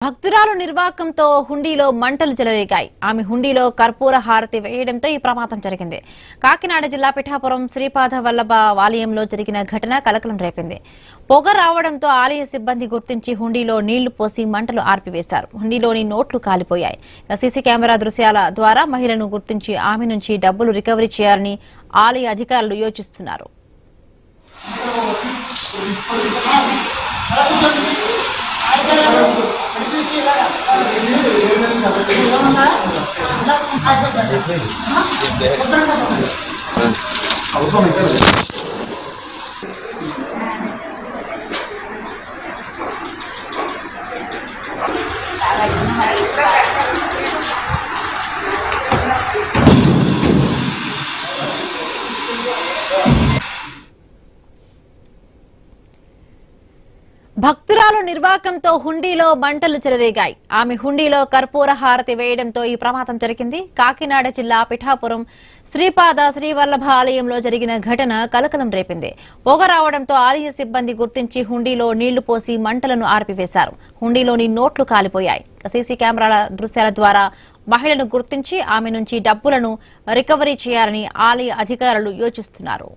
భక్తురాలు నిర్వాకంతో హుండీలో మంటలు చెలరేగాయి. ఆమె హుండీలో కర్పూర హారతి వేయడంతో ఈ ప్రమాదం జరిగింది. కాకినాడ జిల్లా పిఠాపురం శ్రీపాద వల్లభ ఆలయంలో జరిగిన ఘటన కలకలం రేపింది. పొగ రావడంతో ఆలయ సిబ్బంది గుర్తించి హుండీలో నీళ్లు పోసి మంటలు ఆర్పివేశారు. హుండీలోని నోట్లు కాలిపోయాయి. సీసీ కెమెరా దృశ్యాల ద్వారా మహిళను గుర్తించి ఆమె నుంచి డబ్బులు రికవరీ చేయాలని ఆలయ అధికారులు యోచిస్తున్నారు. భక్తురాలు నిర్వాకంతో హుండీలో మంటలు చెలరేగాయి. ఆమె హుండీలో కర్పూర హారతి వేయడంతో ఈ ప్రమాదం జరిగింది. కాకినాడ జిల్లా పిఠాపురం శ్రీపాద శ్రీవల్లభ ఆలయంలో జరిగిన ఘటన కలకలం రేపింది. పొగ రావడంతో ఆలయ సిబ్బంది గుర్తించి హుండీలో నీళ్లు పోసి మంటలను ఆర్పివేశారు. హుండీలోని నోట్లు కాలిపోయాయి. సీసీ కెమెరాల దృశ్యాల ద్వారా మహిళను గుర్తించి ఆమె నుంచి డబ్బులను రికవరీ చేయాలని ఆలయ అధికారులు యోచిస్తున్నారు.